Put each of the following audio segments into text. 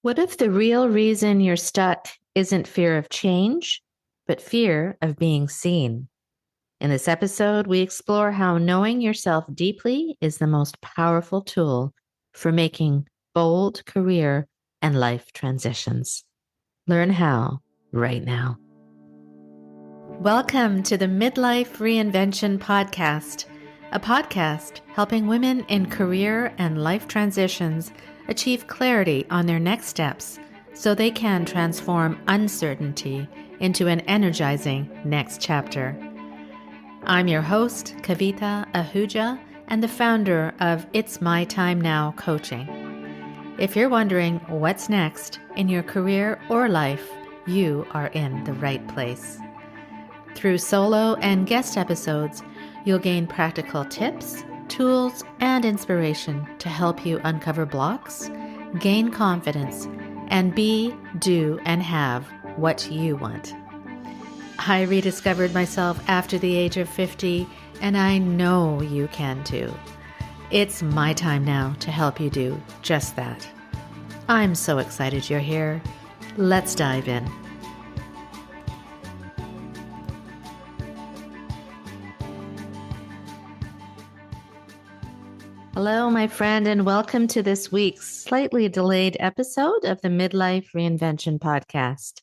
What if the real reason you're stuck isn't fear of change, but fear of being seen? In this episode, we explore how knowing yourself deeply is the most powerful tool for making bold career and life transitions. Learn how right now. Welcome to the Midlife Reinvention Podcast, a podcast helping women in career and life transitions achieve clarity on their next steps so they can transform uncertainty into an energizing next chapter. I'm your host, Kavita Ahuja, and the founder of It's My Time Now Coaching. If you're wondering what's next in your career or life, you are in the right place. Through solo and guest episodes, you'll gain practical tips, tools, and inspiration to help you uncover blocks, gain confidence, and be, do, and have what you want. I rediscovered myself after the age of 50, and I know you can too. It's my time now to help you do just that. I'm so excited you're here. Let's dive in. Hello, my friend, and welcome to this week's slightly delayed episode of the Midlife Reinvention Podcast.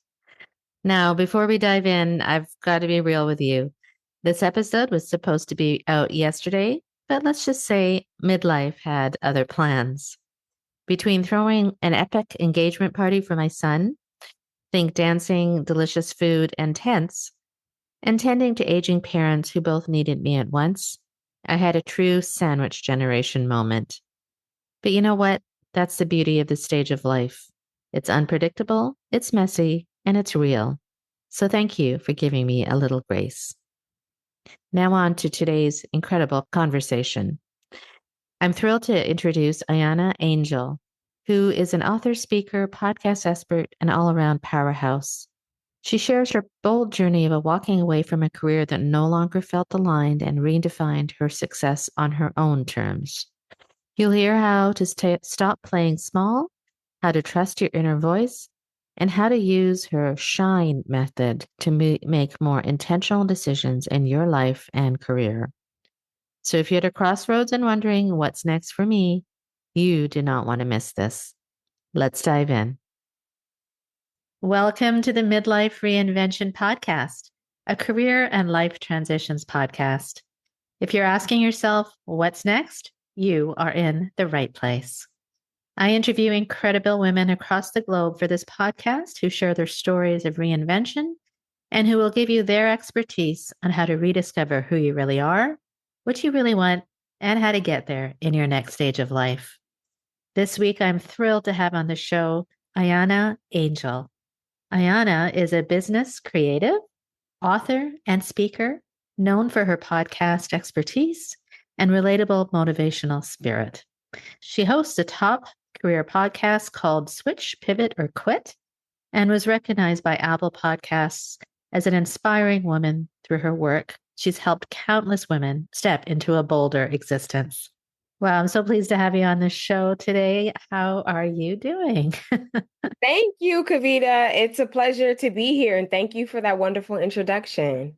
Now, before we dive in, I've got to be real with you. This episode was supposed to be out yesterday, but let's just say Midlife had other plans. Between throwing an epic engagement party for my son, think dancing, delicious food, and tents, and tending to aging parents who both needed me at once, I had a true sandwich generation moment. But you know what? That's the beauty of this stage of life. It's unpredictable, it's messy, and it's real. So thank you for giving me a little grace. Now on to today's incredible conversation. I'm thrilled to introduce Ayana Angel, who is an author, speaker, podcast expert, and all-around powerhouse. She shares her bold journey of walking away from a career that no longer felt aligned and redefined her success on her own terms. You'll hear how to stop playing small, how to trust your inner voice, and how to use her SHINE method to make more intentional decisions in your life and career. So if you're at a crossroads and wondering what's next for me, you do not want to miss this. Let's dive in. Welcome to the Midlife Reinvention Podcast, a career and life transitions podcast. If you're asking yourself, what's next? You are in the right place. I interview incredible women across the globe for this podcast who share their stories of reinvention and who will give you their expertise on how to rediscover who you really are, what you really want, and how to get there in your next stage of life. This week, I'm thrilled to have on the show Ayana Angel. Ayana is a business creative, author, and speaker known for her podcast expertise and relatable motivational spirit. She hosts a top career podcast called Switch, Pivot, or Quit and was recognized by Apple Podcasts as an inspiring woman through her work. She's helped countless women step into a bolder existence. Wow, I'm so pleased to have you on the show today. How are you doing? Thank you, Kavita. It's a pleasure to be here, and thank you for that wonderful introduction.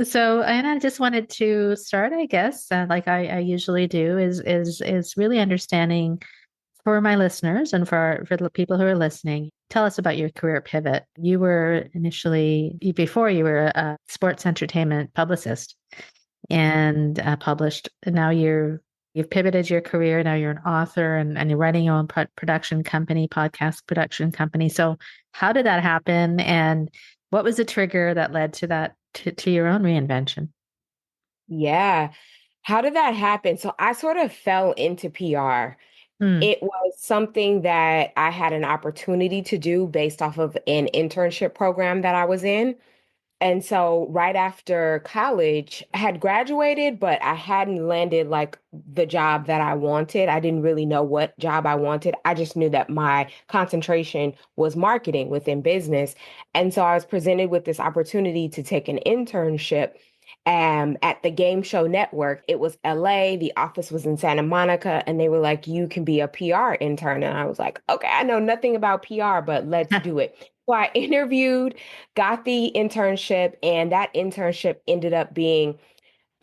So, and I just wanted to start, I guess, like I usually do, is really understanding for my listeners and for the people who are listening. Tell us about your career pivot. You were before you were a sports entertainment publicist and published. And now you've pivoted your career. Now you're an author and you're running your own production company, podcast production company. So how did that happen? And what was the trigger that led to that, to your own reinvention? Yeah. How did that happen? So I sort of fell into PR. Hmm. It was something that I had an opportunity to do based off of an internship program that I was in. And so right after college, I had graduated, but I hadn't landed like the job that I wanted. I didn't really know what job I wanted. I just knew that my concentration was marketing within business. And so I was presented with this opportunity to take an internship. at the Game Show Network. It was LA, the office was in Santa Monica, and they were like, you can be a PR intern. And I was like, okay, I know nothing about PR, but let's do it. So I interviewed, got the internship, and that internship ended up being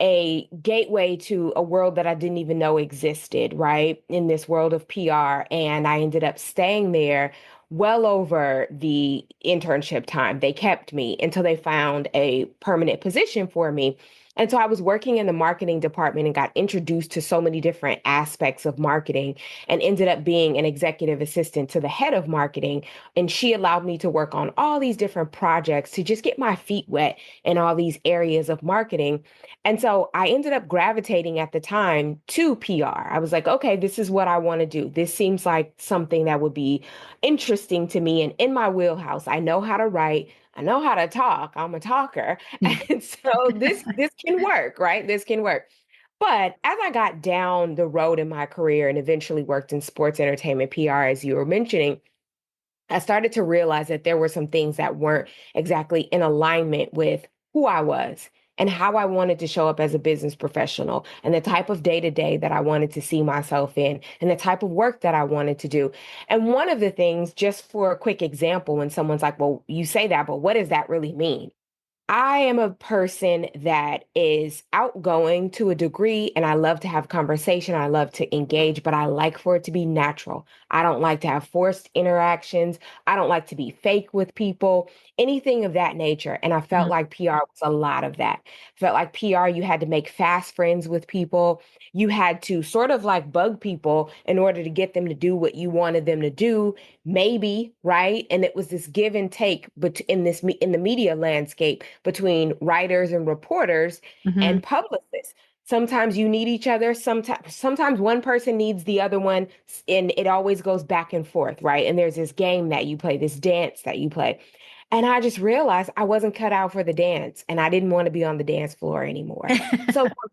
a gateway to a world that I didn't even know existed, right? In this world of PR. And I ended up staying there well over the internship time. They kept me until they found a permanent position for me. And so I was working in the marketing department and got introduced to so many different aspects of marketing and ended up being an executive assistant to the head of marketing. And she allowed me to work on all these different projects to just get my feet wet in all these areas of marketing. And so I ended up gravitating at the time to PR. I was like, okay, this is what I want to do. This seems like something that would be interesting to me and in my wheelhouse. I know how to write. I know how to talk. I'm a talker. And so this can work, right? This can work. But as I got down the road in my career and eventually worked in sports entertainment PR, as you were mentioning, I started to realize that there were some things that weren't exactly in alignment with who I was and how I wanted to show up as a business professional and the type of day to day that I wanted to see myself in and the type of work that I wanted to do. And one of the things, just for a quick example, when someone's like, well, you say that, but what does that really mean? I am a person that is outgoing to a degree, and I love to have conversation. I love to engage, but I like for it to be natural. I don't like to have forced interactions. I don't like to be fake with people, anything of that nature. And I felt like PR was a lot of that. Felt like PR, you had to make fast friends with people. You had to sort of like bug people in order to get them to do what you wanted them to do, maybe, right? And it was this give and take, but in the media landscape between writers and reporters Mm-hmm. and publicists. Sometimes you need each other. Sometimes one person needs the other one, and it always goes back and forth, right? And there's this game that you play, this dance that you play. And I just realized I wasn't cut out for the dance and I didn't want to be on the dance floor anymore. So for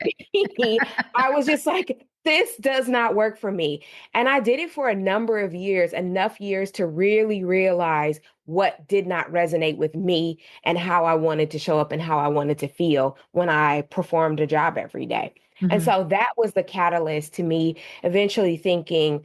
me, I was just like, this does not work for me. And I did it for a number of years, enough years to really realize what did not resonate with me and how I wanted to show up and how I wanted to feel when I performed a job every day. And Mm-hmm. so that was the catalyst to me eventually thinking,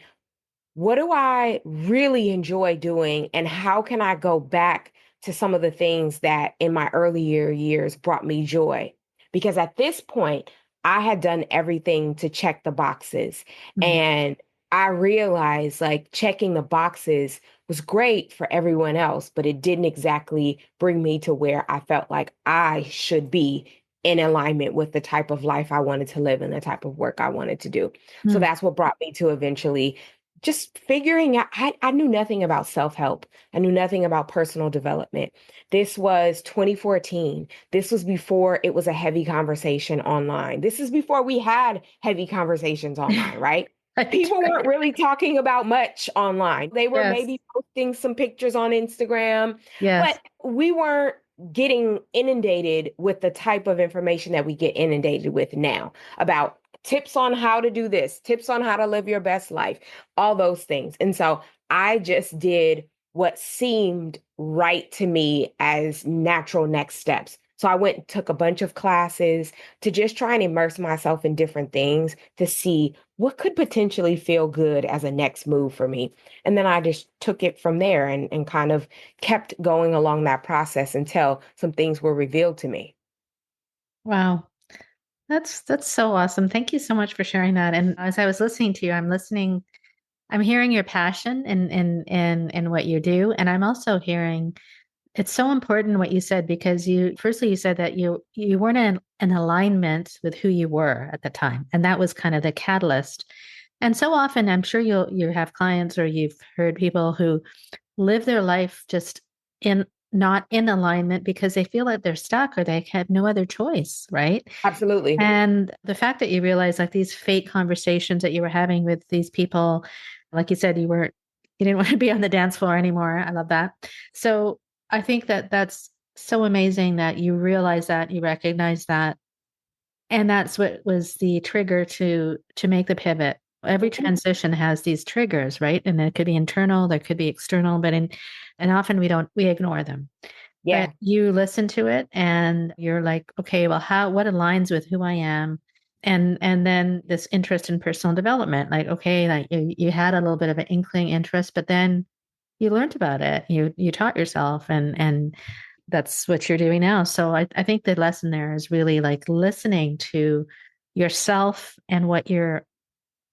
what do I really enjoy doing and how can I go back to some of the things that in my earlier years brought me joy? Because at this point, I had done everything to check the boxes. Mm-hmm. And I realized like checking the boxes was great for everyone else, but it didn't exactly bring me to where I felt like I should be in alignment with the type of life I wanted to live and the type of work I wanted to do. So that's what brought me to eventually just figuring out. I knew nothing about self-help. I knew nothing about personal development. This was 2014. This was before it was a heavy conversation online. This is before we had heavy conversations online, right? Right, People weren't right. really talking about much online. They were Yes. maybe posting some pictures on Instagram, Yes. but we weren't getting inundated with the type of information that we get inundated with now about tips on how to do this, tips on how to live your best life, all those things. And so I just did what seemed right to me as natural next steps. So I went and took a bunch of classes to just try and immerse myself in different things to see what could potentially feel good as a next move for me. And then I just took it from there and kind of kept going along that process until some things were revealed to me. Wow. That's so awesome. Thank you so much for sharing that. And as I was listening to you, I'm hearing your passion in what you do. And I'm also hearing it's so important what you said because you said that you weren't in alignment with who you were at the time. And that was kind of the catalyst. And so often I'm sure you have clients or you've heard people who live their life just in not in alignment because they feel like they're stuck or they have no other choice, right? Absolutely. And the fact that you realize like these fake conversations that you were having with these people, like you said, you didn't want to be on the dance floor anymore. I love that. So I think that that's so amazing that you realize that, you recognize that. And that's what was the trigger to make the pivot. Every Mhm. transition has these triggers, right? And it could be internal, there could be external, and often we ignore them. but Yeah. you listen to it and you're like, okay, well, what aligns with who I am? And then this interest in personal development, like, okay, like you had a little bit of an inkling interest, but then you learned about it. You taught yourself and that's what you're doing now. So I think the lesson there is really like listening to yourself and what your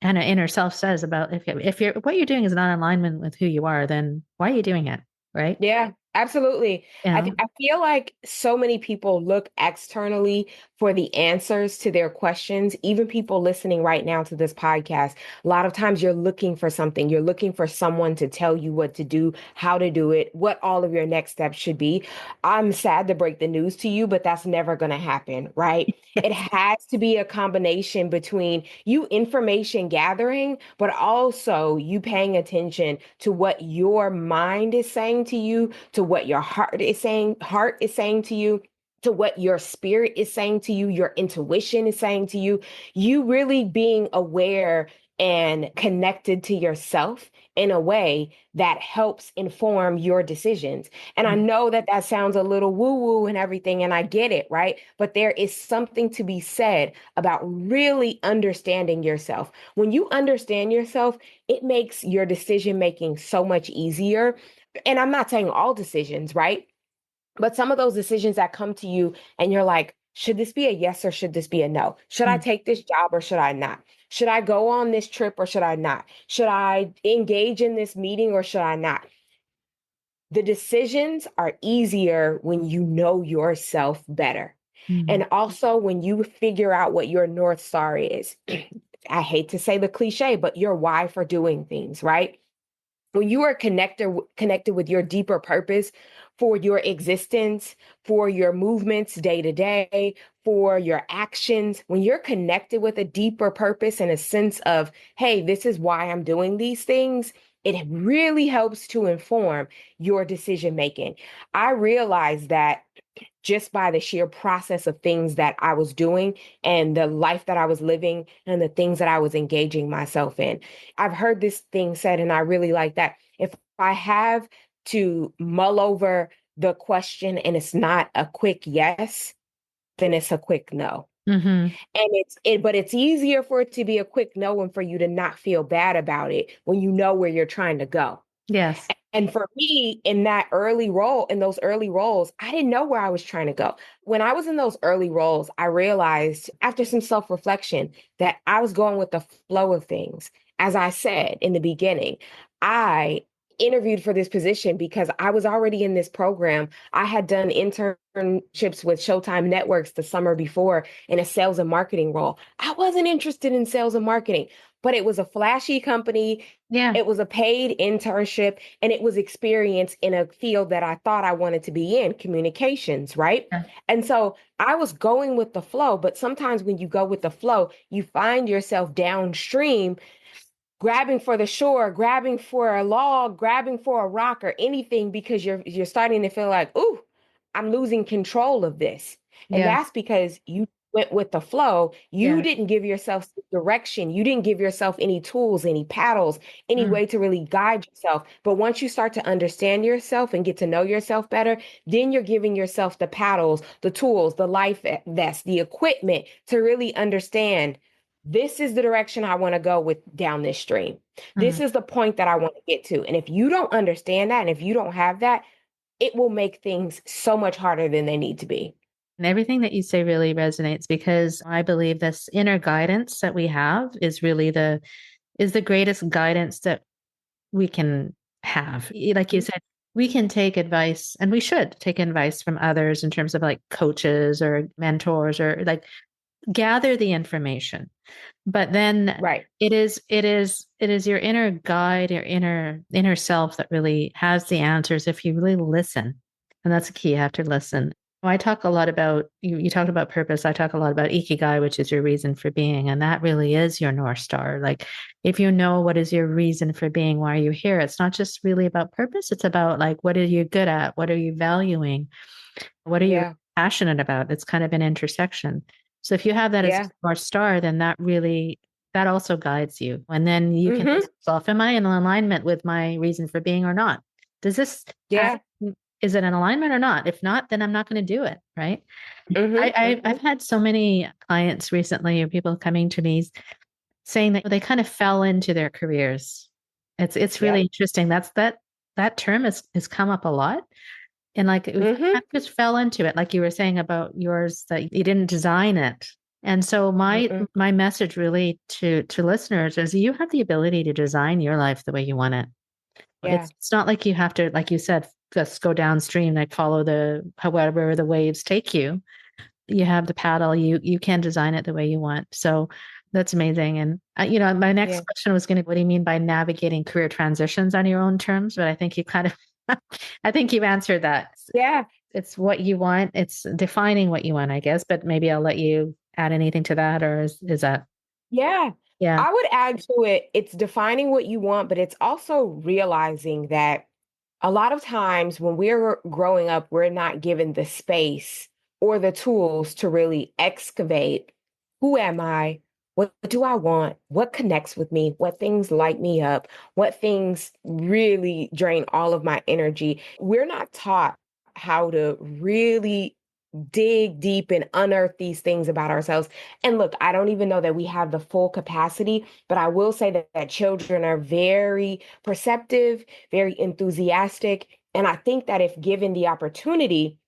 and an inner self says about if you're what you're doing is not in alignment with who you are, then why are you doing it? Right? Yeah, absolutely. You know? I feel like so many people look externally for the answers to their questions, even people listening right now to this podcast. A lot of times you're looking for something, you're looking for someone to tell you what to do, how to do it, what all of your next steps should be. I'm sad to break the news to you, but that's never going to happen, right? It Yes. has to be a combination between you information gathering, but also you paying attention to what your mind is saying to you, to what your heart is saying to you, to what your spirit is saying to you, your intuition is saying to you. You really being aware and connected to yourself in a way that helps inform your decisions. And I know that that sounds a little woo woo and everything, and I get it, right? But there is something to be said about really understanding yourself. When you understand yourself, it makes your decision making so much easier. And I'm not saying all decisions, right? But some of those decisions that come to you and you're like, should this be a yes or should this be a no? Should I Mm, take this job or should I not? Should I go on this trip or should I not? Should I engage in this meeting or should I not? The decisions are easier when you know yourself better. mm, And also when you figure out what your North Star is. I hate to say the cliche, but your why for doing things, right? When you are connected with your deeper purpose for your existence, for your movements day to day, for your actions, when you're connected with a deeper purpose and a sense of, hey, this is why I'm doing these things, it really helps to inform your decision making. I realized that just by the sheer process of things that I was doing and the life that I was living and the things that I was engaging myself in. I've heard this thing said, and I really like that. If I have to mull over the question and it's not a quick yes, then it's a quick no. mm-hmm. And but it's easier for it to be a quick no and for you to not feel bad about it when you know where you're trying to go. Yes. And for me, in those early roles, I didn't know where I was trying to go. When I was in those early roles, I realized after some self reflection that I was going with the flow of things. As I said in the beginning, I interviewed for this position because I was already in this program. I had done internships with Showtime Networks the summer before in a sales and marketing role. I wasn't interested in sales and marketing, but it was a flashy company. Yeah. It was a paid internship and it was experience in a field that I thought I wanted to be in, communications, right? Yeah. And so I was going with the flow, but sometimes when you go with the flow, you find yourself downstream grabbing for the shore, grabbing for a log, grabbing for a rock or anything because you're starting to feel like, "Ooh, I'm losing control of this." And Yes. that's because you went with the flow. You Yes. didn't give yourself direction. You didn't give yourself any tools, any paddles, any Mm, way to really guide yourself. But once you start to understand yourself and get to know yourself better, then you're giving yourself the paddles, the tools, the life vest, the equipment to really understand this is the direction I want to go with down this stream. This mm. is the point that I want to get to. And if you don't understand that, and if you don't have that, it will make things so much harder than they need to be. And everything that you say really resonates because I believe this inner guidance that we have is really the greatest guidance that we can have. Like you said, we can take advice and we should take advice from others in terms of like coaches or mentors or like gather the information. But then Right. it is your inner guide, your inner self that really has the answers if you really listen. And that's the key. You have to listen. I talk a lot about you talked about purpose. I talk a lot about Ikigai, which is your reason for being. And that really is your North Star. Like if you know what is your reason for being, why are you here? It's not just really about purpose. It's about like what are you good at? What are you valuing? What are you Yeah. passionate about? It's kind of an intersection. So if you have that as Yeah. North Star, then that also guides you. And then you can Hmm. ask yourself, am I in alignment with my reason for being or not? Does this act, Yeah. is it an alignment or not? If not, then I'm not going to do it. Right. Mm-hmm. I've had so many clients recently or people coming to me saying that they kind of fell into their careers. It's really Yep. interesting. That term has come up a lot. And like we kind Mm-hmm. of just fell into it, like you were saying about yours, that you didn't design it. And so Mm-mm. my message really to listeners is you have the ability to design your life the way you want it. Yeah. It's not like you have to, like you said, just go downstream, like follow the however the waves take you. You have the paddle, you can design it the way you want. So that's amazing. And my next Yeah. question was going to, what do you mean by navigating career transitions on your own terms? But I think you kind of, I think you've answered that. Yeah. It's what you want. It's defining what you want, I guess. But maybe I'll let you add anything to that, or is that, Yeah. yeah, I would add to it, it's defining what you want, but it's also realizing that a lot of times when we're growing up, we're not given the space or the tools to really excavate who am I? What do I want? What connects with me? What things light me up? What things really drain all of my energy? We're not taught how to really dig deep and unearth these things about ourselves. And look, I don't even know that we have the full capacity, but I will say that children are very perceptive, very enthusiastic. And I think that if given the opportunity,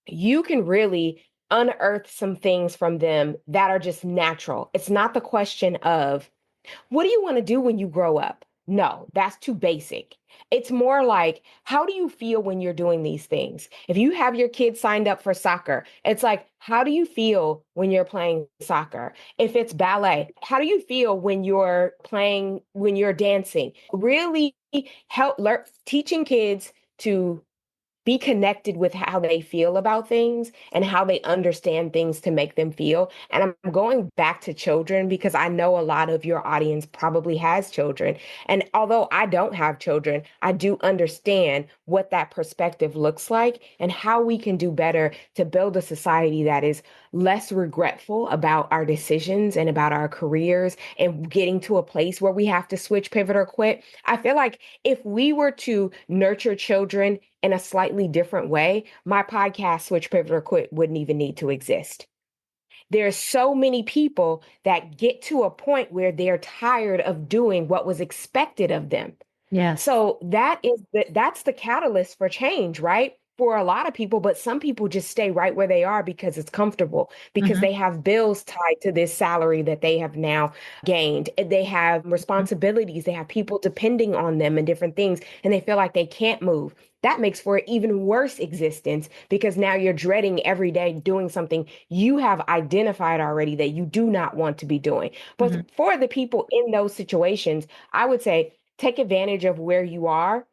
you can really unearth some things from them that are just natural. It's not the question of, what do you want to do when you grow up? No, that's too basic. It's more like, how do you feel when you're doing these things? If you have your kids signed up for soccer, it's like, how do you feel when you're playing soccer? If it's ballet, how do you feel when you're playing, when you're dancing? Really help learn teaching kids to be connected with how they feel about things and how they understand things to make them feel. And I'm going back to children because I know a lot of your audience probably has children. And although I don't have children, I do understand what that perspective looks like and how we can do better to build a society that is less regretful about our decisions and about our careers and getting to a place where we have to switch, pivot, or quit. I feel like if we were to nurture children in a slightly different way, my podcast, Switch, Pivot, or Quit, wouldn't even need to exist. There's so many people that get to a point where they're tired of doing what was expected of them. yes, So that's the catalyst for change, right? For a lot of people, but some people just stay right where they are because it's comfortable, because hmm they have bills tied to this salary that they have now gained. They have responsibilities, they have people depending on them and different things, and they feel like they can't move. That makes for an even worse existence because now you're dreading every day doing something you have identified already that you do not want to be doing. hmm But for the people in those situations, I would say take advantage of where you are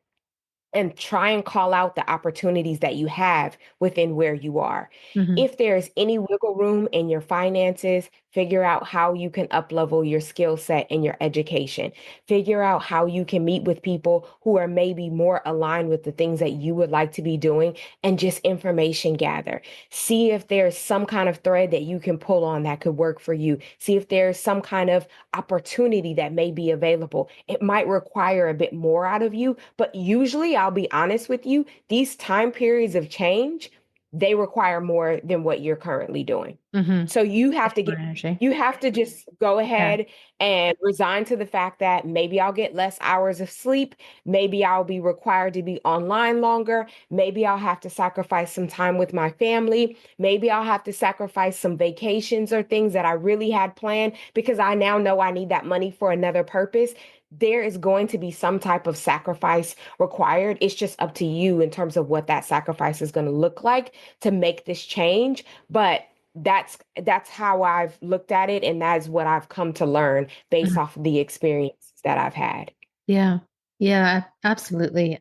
and try and call out the opportunities that you have within where you are. hmm If there's any wiggle room in your finances, figure out how you can uplevel your skill set and your education. Figure out how you can meet with people who are maybe more aligned with the things that you would like to be doing and just information gather. See if there's some kind of thread that you can pull on that could work for you. See if there's some kind of opportunity that may be available. It might require a bit more out of you, but usually, I'll be honest with you, these time periods of change, they require more than what you're currently doing. hmm So Take more energy. you have to just go Yeah. ahead and resign to the fact that maybe I'll get less hours of sleep. Maybe I'll be required to be online longer. Maybe I'll have to sacrifice some time with my family. Maybe I'll have to sacrifice some vacations or things that I really had planned because I now know I need that money for another purpose. There is going to be some type of sacrifice required. It's just up to you in terms of what that sacrifice is going to look like to make this change. But that's how I've looked at it, and that's what I've come to learn based Mhm. off of the experiences that I've had. Yeah. Yeah, absolutely.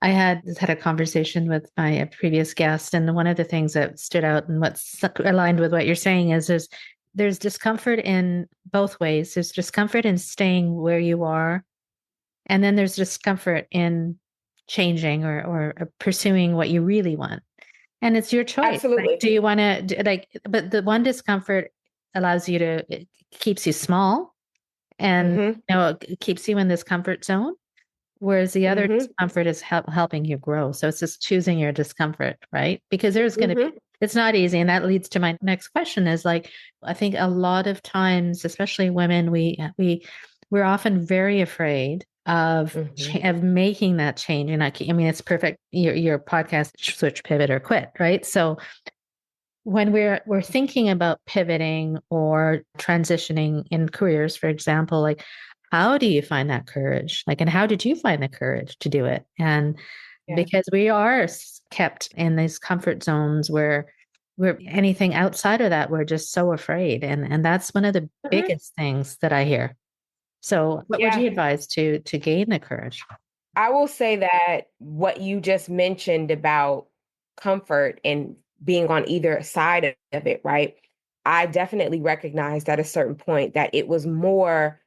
I had a conversation with my previous guest, and one of the things that stood out and what's aligned with what you're saying is there's discomfort in both ways. There's discomfort in staying where you are, and then there's discomfort in changing or pursuing what you really want. And it's your choice. Like, Absolutely. do you want to like? But the one discomfort allows you to, it keeps you small, and Hmm. it keeps you in this comfort zone, Whereas the other Mm-hmm. discomfort is helping you grow. So it's just choosing your discomfort, right? Because there's going to be, Mm-hmm. it's not easy. And that leads to my next question is like, I think a lot of times, especially women, we're often very afraid of, Mm-hmm. of making that change. And I mean, it's perfect. Your podcast, switch, pivot, or quit, right? So when we're thinking about pivoting or transitioning in careers, for example, like how do you find that courage? Like, and how did you find the courage to do it? And Yeah. because we are kept in these comfort zones where we're anything outside of that, we're just so afraid. And that's one of the Mm-hmm. biggest things that I hear. So what would Yeah. you advise to gain the courage? I will say that what you just mentioned about comfort and being on either side of it, right? I definitely recognized at a certain point that it was more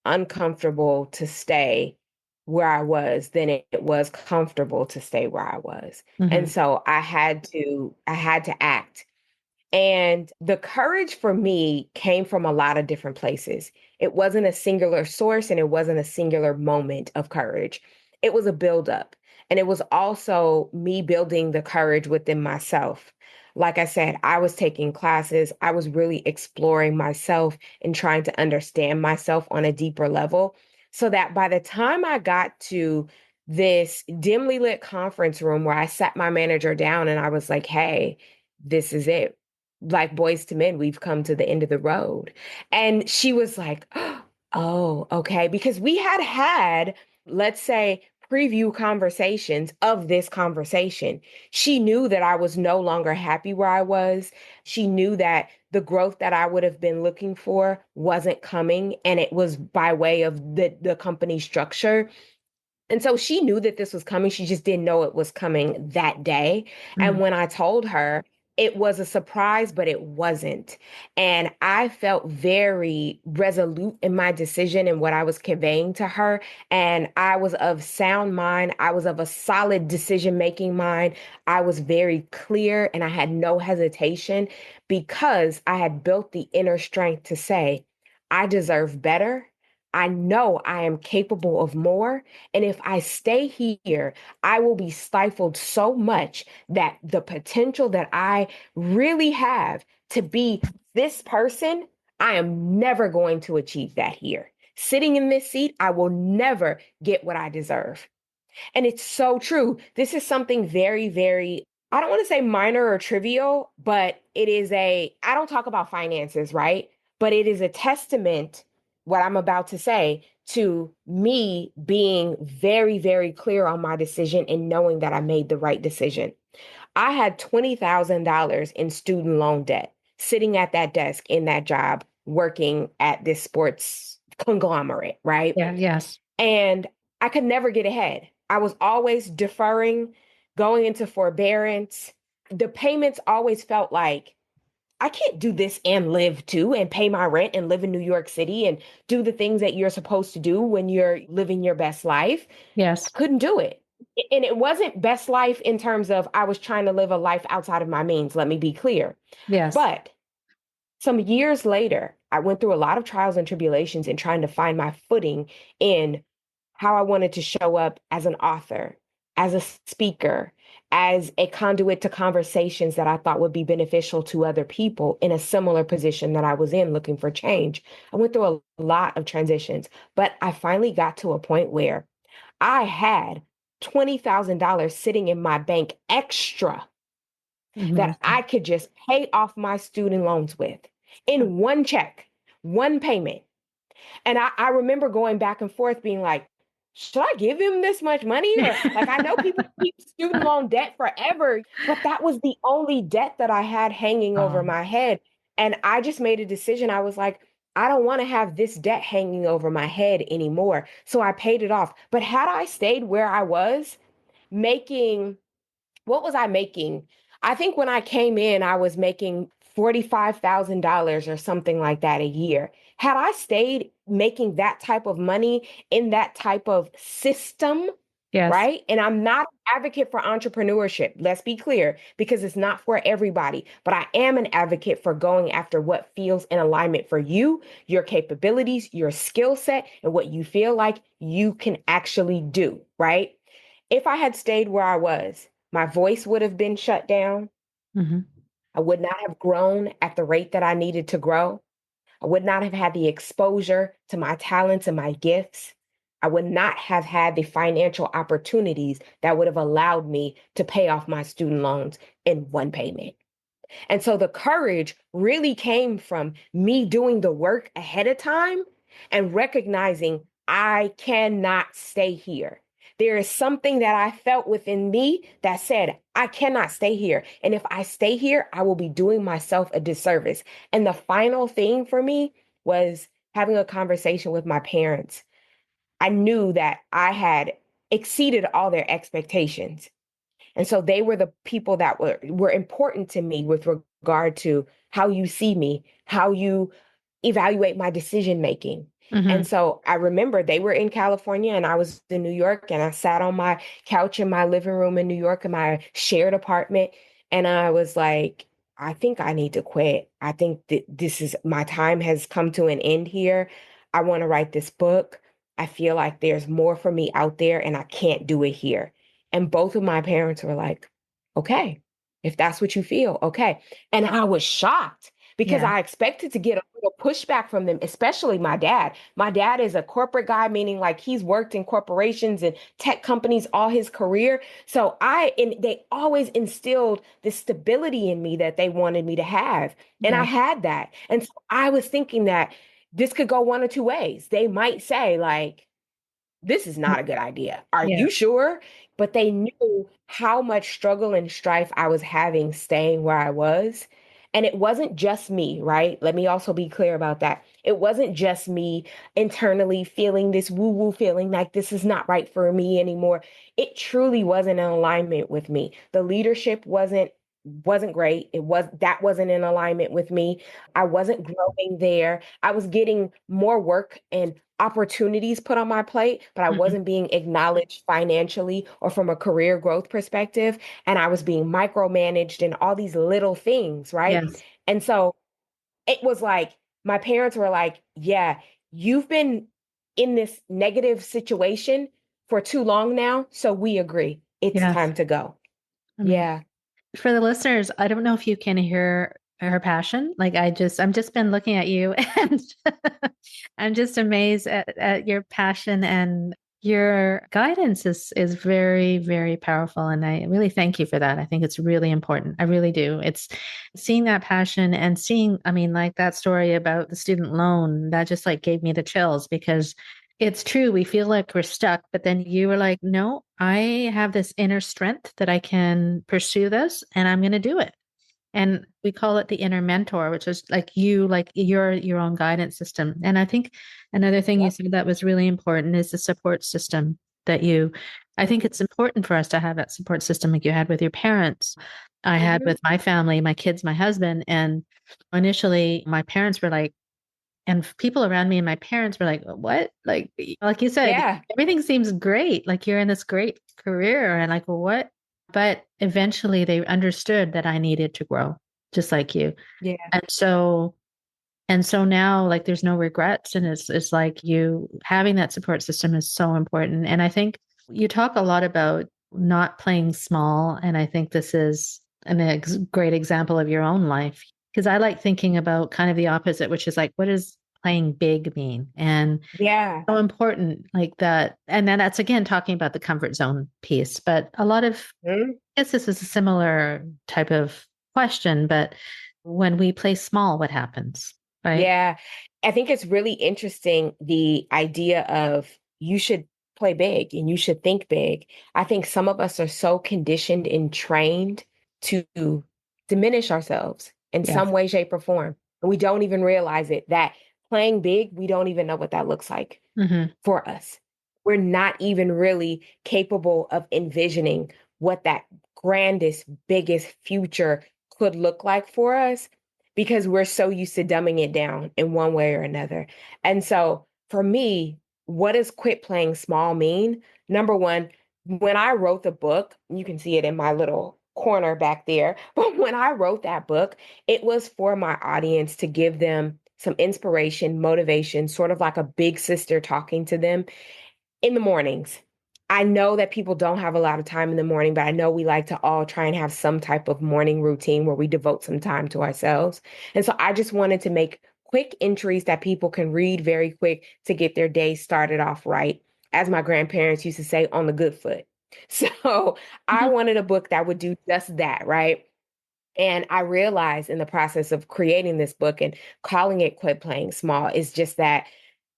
uncomfortable to stay where I was than it was comfortable to stay where I was. And Hmm. so I had to act. And the courage for me came from a lot of different places. It wasn't a singular source and it wasn't a singular moment of courage. It was a buildup. And it was also me building the courage within myself. Like I said, I was taking classes, I was really exploring myself and trying to understand myself on a deeper level. So that by the time I got to this dimly lit conference room where I sat my manager down and I was like, hey, this is it, like Boys to Men, we've come to the end of the road. And she was like, oh, okay. Because we had, let's say, preview conversations of this conversation. She knew that I was no longer happy where I was. She knew that the growth that I would have been looking for wasn't coming. And it was by way of the company structure. And so she knew that this was coming. She just didn't know it was coming that day. And when I told her, it was a surprise, but it wasn't. And I felt very resolute in my decision and what I was conveying to her. And I was of sound mind. I was of a solid decision making mind. I was very clear and I had no hesitation because I had built the inner strength to say, I deserve better. I know I am capable of more. And if I stay here, I will be stifled so much that the potential that I really have to be this person, I am never going to achieve that here. Sitting in this seat, I will never get what I deserve. And it's so true. This is something very, very, I don't want to say minor or trivial, but I don't talk about finances, right? But it is a testament, what I'm about to say, to me being very, very clear on my decision and knowing that I made the right decision. I had $20,000 in student loan debt sitting at that desk in that job, working at this sports conglomerate, right? Yeah, yes. And I could never get ahead. I was always deferring, going into forbearance. The payments always felt like I can't do this and live too and pay my rent and live in New York City and do the things that you're supposed to do when you're living your best life. Yes. I couldn't do it. And it wasn't best life in terms of I was trying to live a life outside of my means, let me be clear. Yes. But some years later, I went through a lot of trials and tribulations in trying to find my footing in how I wanted to show up as an author, as a speaker, as a conduit to conversations that I thought would be beneficial to other people in a similar position that I was in looking for change. I went through a lot of transitions, but I finally got to a point where I had $20,000 sitting in my bank extra that I Amazing. could just pay off my student loans with in one check, one payment. And I remember going back and forth being like, should I give him this much money? Or like, I know people keep student loan debt forever, but that was the only debt that I had hanging over Um, my head. And I just made a decision. I was like, I don't want to have this debt hanging over my head anymore. So I paid it off. But had I stayed where I was making, what was I making? I think when I came in, I was making $45,000 or something like that a year. Had I stayed making that type of money in that type of system, Yes. right? And I'm not an advocate for entrepreneurship. Let's be clear, because it's not for everybody. But I am an advocate for going after what feels in alignment for you, your capabilities, your skill set, and what you feel like you can actually do, right? If I had stayed where I was, my voice would have been shut down. Hmm. I would not have grown at the rate that I needed to grow. I would not have had the exposure to my talents and my gifts. I would not have had the financial opportunities that would have allowed me to pay off my student loans in one payment. And so the courage really came from me doing the work ahead of time and recognizing I cannot stay here. There is something that I felt within me that said, I cannot stay here. And if I stay here, I will be doing myself a disservice. And the final thing for me was having a conversation with my parents. I knew that I had exceeded all their expectations. And so they were the people that were important to me with regard to how you see me, how you evaluate my decision making. And Hmm. so I remember they were in California and I was in New York, and I sat on my couch in my living room in New York in my shared apartment, and I was like, I think I need to quit. I think that this is my time has come to an end here. I want to write this book. I feel like there's more for me out there and I can't do it here. And both of my parents were like, okay, if that's what you feel, okay. And I was shocked because Yeah. I expected to get a little pushback from them, especially my dad. My dad is a corporate guy, meaning like he's worked in corporations and tech companies all his career. So and they always instilled this stability in me that they wanted me to have. And I Yeah. had that. And so I was thinking that this could go one or two ways. They might say, like, this is not a good idea. Are Yeah. you sure? But they knew how much struggle and strife I was having staying where I was. And it wasn't just me, right? Let me also be clear about that. It wasn't just me internally feeling this woo woo feeling like this is not right for me anymore. It truly wasn't in alignment with me. The leadership wasn't great. That wasn't in alignment with me. I wasn't growing there. I was getting more work and opportunities put on my plate, but I Hmm. wasn't being acknowledged financially or from a career growth perspective. And I was being micromanaged in all these little things, right? Yes. And so it was like, my parents were like, yeah, you've been in this negative situation for too long now. So we agree. It's Yes. time to go. Amazing. Yeah. For the listeners, I don't know if you can hear her passion. I'm just been looking at you and I'm just amazed at your passion, and your guidance is very, very powerful. And I really thank you for that. I think it's really important. I really do. It's seeing that passion and seeing, I mean, like that story about the student loan that just like gave me the chills, because it's true. We feel like we're stuck, but then you were like, no, I have this inner strength that I can pursue this and I'm going to do it. And we call it the inner mentor, which is like your own guidance system. And I think another thing you Yep. said that was really important is the support system that I think Mhm. it's important for us to have that support system like you had with your parents. I had Mhm. with my family, my kids, my husband. And initially my parents were like, and people around me and my parents were like, what? Like you said, Yeah. everything seems great. Like you're in this great career and like, what? But eventually they understood that I needed to grow just like you. Yeah. And so now like there's no regrets. And it's like you having that support system is so important. And I think you talk a lot about not playing small. And I think this is great example of your own life. Because I like thinking about kind of the opposite, which is like, what does playing big mean? And Yeah. so important like that. And then that's again talking about the comfort zone piece. But a lot of, Mhm. I guess this is a similar type of question, but when we play small, what happens? Right? Yeah. I think it's really interesting the idea of you should play big and you should think big. I think some of us are so conditioned and trained to diminish ourselves in some Yes. way, shape, or form. And we don't even realize it that playing big, we don't even know what that looks like Hmm. for us. We're not even really capable of envisioning what that grandest, biggest future could look like for us because we're so used to dumbing it down in one way or another. And so for me, what does quit playing small mean? Number one, when I wrote the book, you can see it in my little corner back there. But when I wrote that book, it was for my audience to give them some inspiration, motivation, sort of like a big sister talking to them in the mornings. I know that people don't have a lot of time in the morning, but I know we like to all try and have some type of morning routine where we devote some time to ourselves. And so I just wanted to make quick entries that people can read very quick to get their day started off right. As my grandparents used to say, on the good foot. So I Mhm. wanted a book that would do just that, right? And I realized in the process of creating this book and calling it Quit Playing Small is just that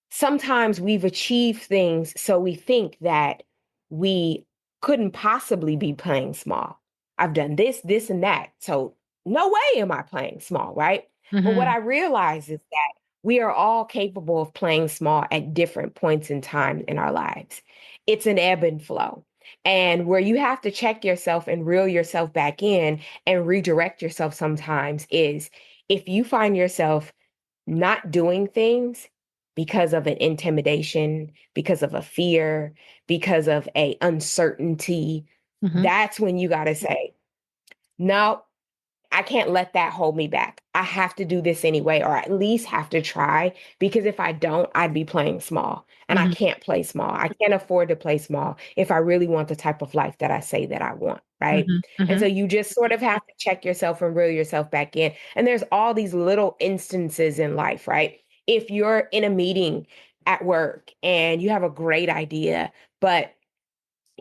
sometimes we've achieved things, so we think that we couldn't possibly be playing small. I've done this, this, and that. So no way am I playing small, right? But what I Mhm. realize is that we are all capable of playing small at different points in time in our lives. It's an ebb and flow. And where you have to check yourself and reel yourself back in and redirect yourself sometimes is if you find yourself not doing things because of an intimidation, because of a fear, because of a uncertainty, Mhm. that's when you got to say, no, I can't let that hold me back. I have to do this anyway, or at least have to try, because if I don't, I'd be playing small. And I Mhm. can't play small. I can't afford to play small if I really want the type of life that I say that I want. Right. Mhm. And so Mhm. you just sort of have to check yourself and reel yourself back in. And there's all these little instances in life, right? If you're in a meeting at work and you have a great idea, but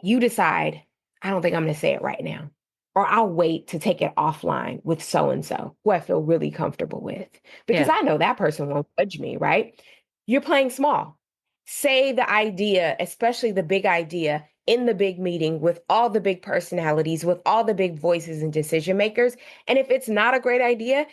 you decide, I don't think I'm going to say it right now, or I'll wait to take it offline with so and so, who I feel really comfortable with, because Yeah. I know that person won't judge me, right? You're playing small. Say the idea, especially the big idea, in the big meeting with all the big personalities, with all the big voices and decision makers. And if it's not a great idea,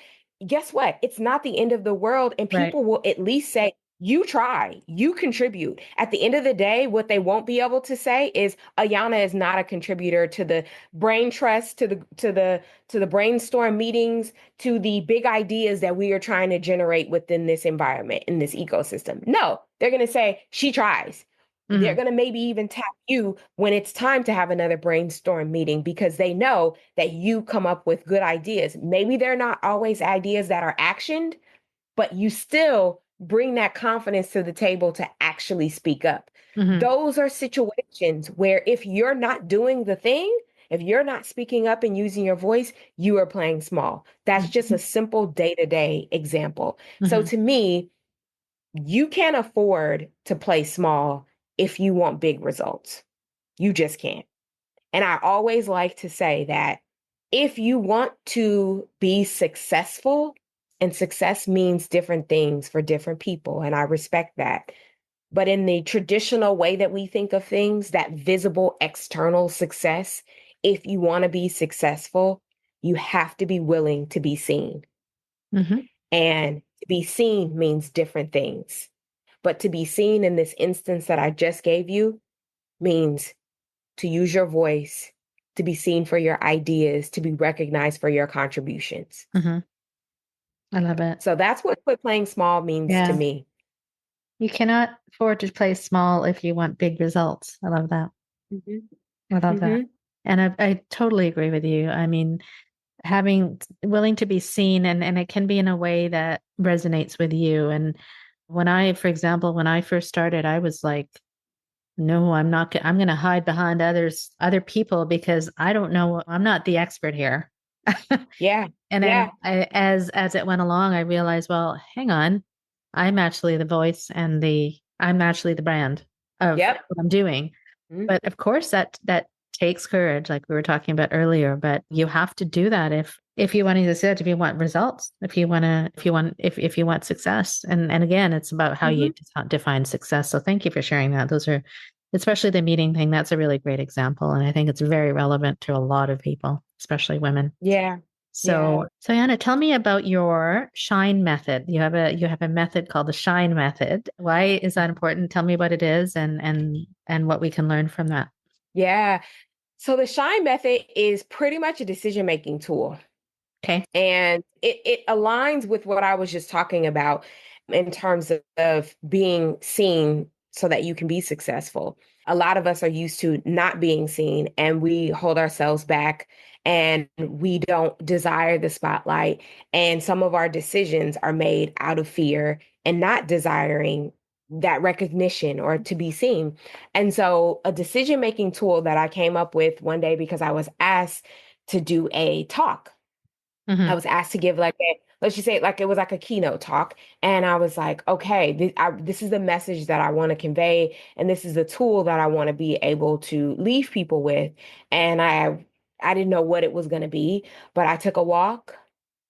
guess what? It's not the end of the world. And Right. people will at least say, you try, you contribute. At the end of the day, what they won't be able to say is Ayana is not a contributor to the brain trust, to the brainstorm meetings, to the big ideas that we are trying to generate within this environment, in this ecosystem. No, they're going to say she tries. They're Mhm. going to maybe even tap you when it's time to have another brainstorm meeting because they know that you come up with good ideas. Maybe they're not always ideas that are actioned, but you still bring that confidence to the table to actually speak up. Mhm. Those are situations where if you're not doing the thing, if you're not speaking up and using your voice, you are playing small. That's just a Mhm. simple day to day example. So Mhm. to me, you can't afford to play small if you want big results. You just can't. And I always like to say that if you want to be successful, and success means different things for different people, and I respect that. But in the traditional way that we think of things, that visible external success, if you want to be successful, you have to be willing to be seen. Mhm. And to be seen means different things. But to be seen in this instance that I just gave you means to use your voice, to be seen for your ideas, to be recognized for your contributions. Mhm. I love it. So that's what quit playing small means to Yeah. me. You cannot afford to play small if you want big results. I love that. Hmm. I love that. Hmm. And I totally agree with you. I mean, having willing to be seen and it can be in a way that resonates with you. And when I, for example, when I first started, I was like, no, I'm not, I'm going to hide behind other people because I don't know. I'm not the expert here. Yeah. And Yeah. then as it went along, I realized, well, hang on, I'm actually the voice and I'm actually the brand of Yep. what I'm doing. Mhm. But of course, that takes courage, like we were talking about earlier. But you have to do that if you want, as I said, if you want results, if you want success. And again, it's about how you Mhm. define success. So thank you for sharing that. Those are, especially the meeting thing. That's a really great example, and I think it's very relevant to a lot of people, especially women. Yeah. Yeah. So Anna, tell me about your shine method. You have a method called the shine method. Why is that important? Tell me what it is and what we can learn from that. Yeah. So the shine method is pretty much a decision making tool. Okay. And it aligns with what I was just talking about in terms of being seen so that you can be successful. A lot of us are used to not being seen and we hold ourselves back and we don't desire the spotlight. And some of our decisions are made out of fear and not desiring that recognition or to be seen. And so, a decision making tool that I came up with one day because I was asked to do a talk. I Hmm. was asked to give like a, let's just say like it was like a keynote talk. And I was like, okay, this is the message that I want to convey. And this is the tool that I want to be able to leave people with. And I didn't know what it was going to be, but I took a walk.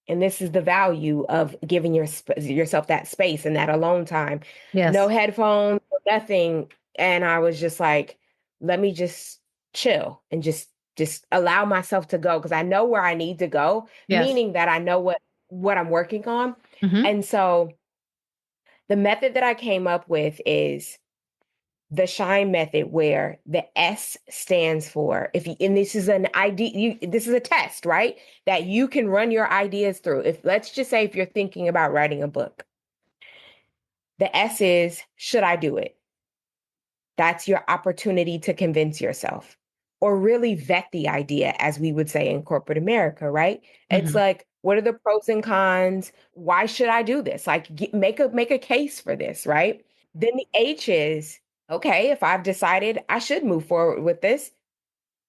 And this is the value of giving yourself that space and that alone time. No Yes. headphones, nothing. And I was just like, let me just chill and just allow myself to go because I know where I need to go, Yes. meaning that I know what I'm working on. Hmm. And so the method that I came up with is the shine method where the S stands for if you, and this is an idea this is a test, right? That you can run your ideas through. If let's just say if you're thinking about writing a book, the S is should I do it? That's your opportunity to convince yourself or really vet the idea, as we would say in corporate America, right? It's Hmm. like, what are the pros and cons? Why should I do this? Like, make a case for this, right? Then the H is, okay, if I've decided I should move forward with this,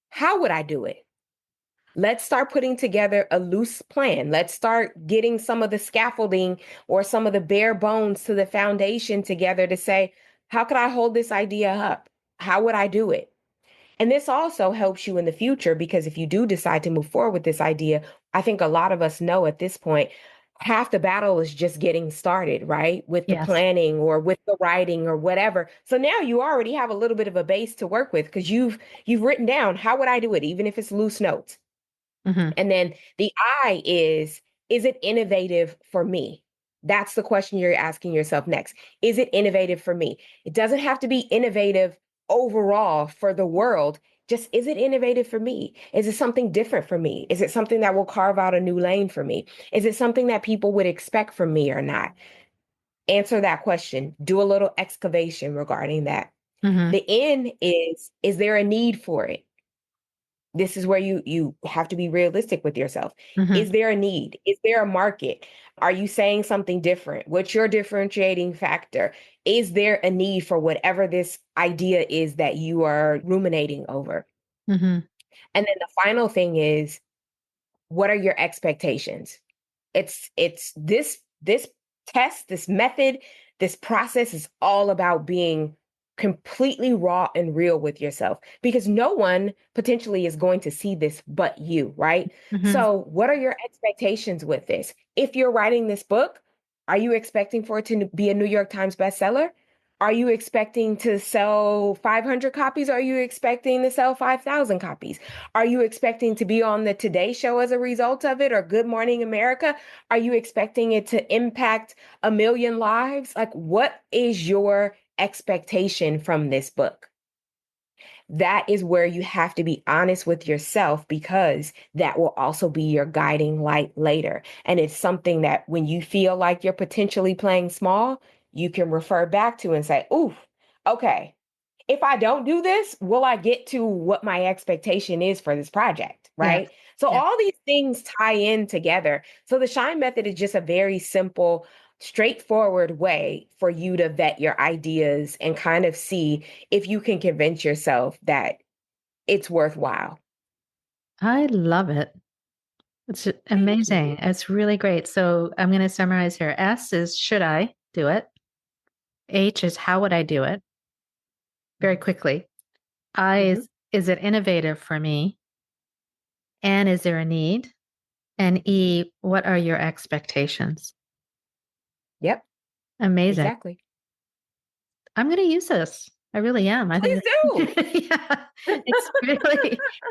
how would I do it? Let's start putting together a loose plan. Let's start getting some of the scaffolding or some of the bare bones to the foundation together to say, how could I hold this idea up? How would I do it? And this also helps you in the future because if you do decide to move forward with this idea, I think a lot of us know at this point, half the battle is just getting started, right? With the Yes. planning or with the writing or whatever. So now you already have a little bit of a base to work with because you've written down how would I do it, even if it's loose notes. Hmm. And then the I is it innovative for me? That's the question you're asking yourself next. Is it innovative for me? It doesn't have to be innovative overall for the world. Just is it innovative for me? Is it something different for me? Is it something that will carve out a new lane for me? Is it something that people would expect from me or not? Answer that question. Do a little excavation regarding that. Hmm. The N is there a need for it? This is where you have to be realistic with yourself. Hmm. Is there a need? Is there a market? Are you saying something different? What's your differentiating factor? Is there a need for whatever this idea is that you are ruminating over? Hmm. And then the final thing is, what are your expectations? It's this test, this method, this process is all about being completely raw and real with yourself because no one potentially is going to see this but you, right? Hmm. So, what are your expectations with this? If you're writing this book, are you expecting for it to be a New York Times bestseller? Are you expecting to sell 500 copies? Or are you expecting to sell 5,000 copies? Are you expecting to be on the Today Show as a result of it or Good Morning America? Are you expecting it to impact a million lives? Like, what is your expectation from this book? That is where you have to be honest with yourself because that will also be your guiding light later. And it's something that when you feel like you're potentially playing small, you can refer back to and say, ooh, okay, if I don't do this, will I get to what my expectation is for this project? Yes. Right. So Yes. all these things tie in together. So the shine method is just a very simple, straightforward way for you to vet your ideas and kind of see if you can convince yourself that it's worthwhile. I love it. It's Thank you. amazing. It's really great. So I'm going to summarize here. S is should I do it? H is how would I do it? Very quickly. I Hmm. is it innovative for me? N is there a need? And E, what are your expectations? Yep, Amazing. exactly. I'm going to use this. I really am. I Please think do. yeah,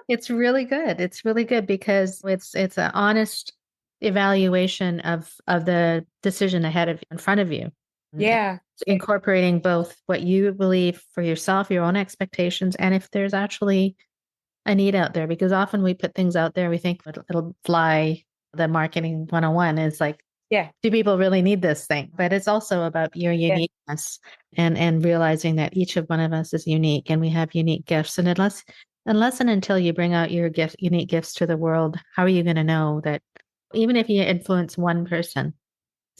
it's really good. It's really good because it's an honest evaluation of the decision ahead of in front of you. And Yeah. incorporating both what you believe for yourself, your own expectations, and if there's actually a need out there, because often we put things out there, we think it'll fly. The marketing 101 is like Yeah. do people really need this thing? But it's also about your Yeah. uniqueness and realizing that each of one of us is unique and we have unique gifts. And unless and until you bring out your unique gifts to the world, how are you going to know that even if you influence one person,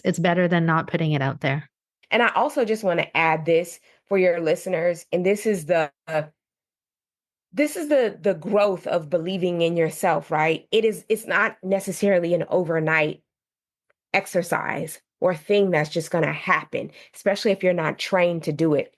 it's better than not putting it out there? And I also just want to add this for your listeners, and this is the growth of believing in yourself, right? It's not necessarily an overnight exercise or thing that's just going to happen, especially if you're not trained to do it.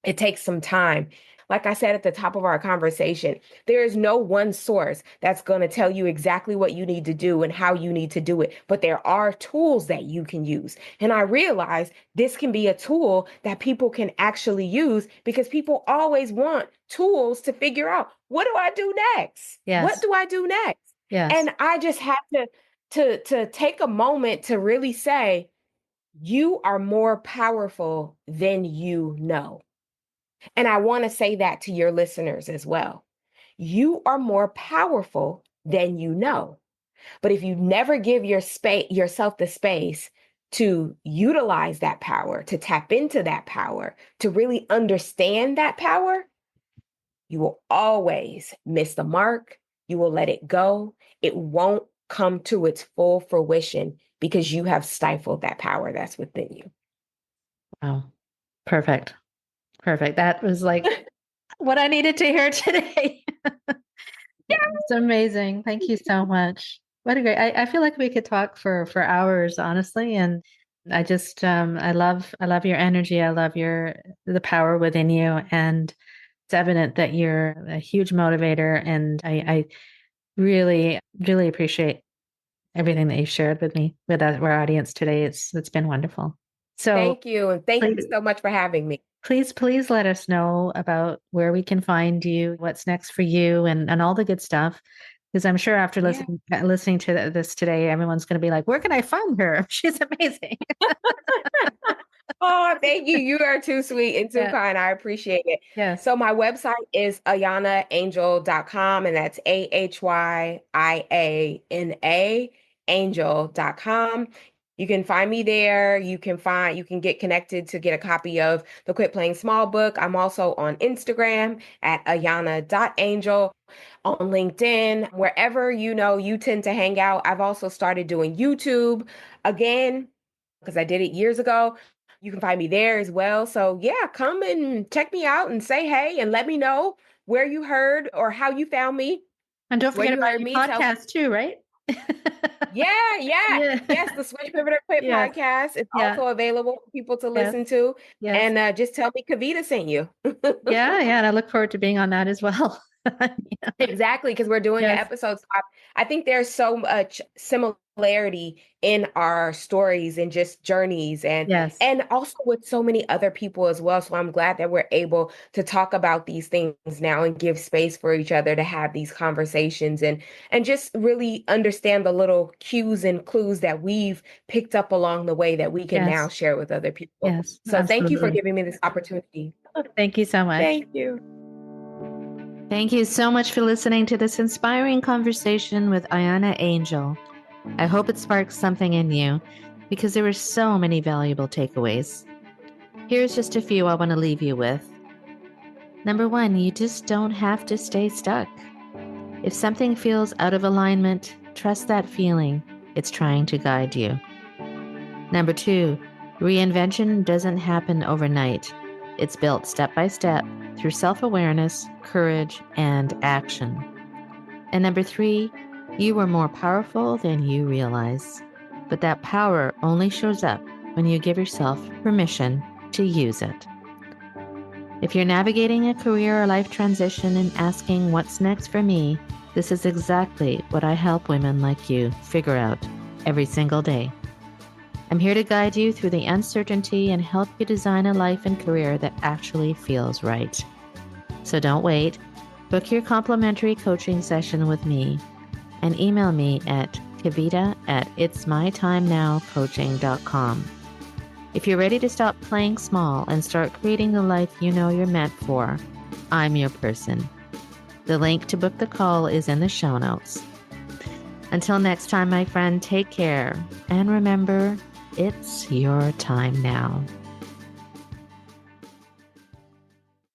It takes some time. Like I said at the top of our conversation, there is no one source that's going to tell you exactly what you need to do and how you need to do it. But there are tools that you can use. And I realize this can be a tool that people can actually use because people always want tools to figure out, what do I do next? What Yes. do I do next? Yes. And I just have to take a moment to really say, you are more powerful than you know. And I want to say that to your listeners as well. You are more powerful than you know. But if you never give yourself the space to utilize that power, to tap into that power, to really understand that power, you will always miss the mark. You will let it go. It won't come to its full fruition because you have stifled that power that's within you. Wow. Perfect. Perfect. That was like what I needed to hear today. It's amazing. Thank you so much. What a great, I feel like we could talk for hours, honestly. And I just I love your energy. I love the power within you. And it's evident that you're a huge motivator. And I really, really appreciate everything that you shared with me, with our audience today. It's been wonderful. So Thank you. And thank you please, so much for having me. please let us know about where we can find you, what's next for you, and all the good stuff. Because I'm sure after Yeah. listening to this today, everyone's going to be like, "Where can I find her? She's amazing." Oh, thank you. You are too sweet and too Yeah. kind. I appreciate it. Yes. So my website is ayanaangel.com, and that's AHYIANA angel.com. You can find me there. You can get connected to get a copy of the Quit Playing Small book. I'm also on Instagram at ayana.angel, on LinkedIn, wherever you tend to hang out. I've also started doing YouTube again because I did it years ago. You can find me there as well. So, yeah, come and check me out and say hey and let me know where you heard or how you found me, And don't where forget you about heard your me. Tell podcast too, right? Yeah, yeah. Yeah. Yes, the Switch Pivot or Quit Yes. podcast is Yeah. also available for people to Yes. listen to. Yes. And just tell me Kavita sent you. Yeah. Yeah. And I look forward to being on that as well. Yeah. Exactly, because we're doing an Yes. episode. So I think there's so much similarity in our stories and just journeys Yes. and also with so many other people as well. So I'm glad that we're able to talk about these things now and give space for each other to have these conversations and just really understand the little cues and clues that we've picked up along the way that we can now Yes. share with other people. Yes. So thank you for Absolutely. giving me this opportunity. Thank you so much. Thank you. Thank you so much for listening to this inspiring conversation with Ayana Angel. I hope it sparks something in you because there were so many valuable takeaways. Here's just a few I want to leave you with. Number one, you just don't have to stay stuck. If something feels out of alignment, trust that feeling. It's trying to guide you. Number two, reinvention doesn't happen overnight. It's built step by step through self awareness, courage, and action. And number three, you are more powerful than you realize. But that power only shows up when you give yourself permission to use it. If you're navigating a career or life transition and asking what's next for me, this is exactly what I help women like you figure out every single day. I'm here to guide you through the uncertainty and help you design a life and career that actually feels right. So don't wait. Book your complimentary coaching session with me and email me at kavita@itsmytimenowcoaching.com. If you're ready to stop playing small and start creating the life you know you're meant for, I'm your person. The link to book the call is in the show notes. Until next time, my friend, take care. And remember, it's your time now.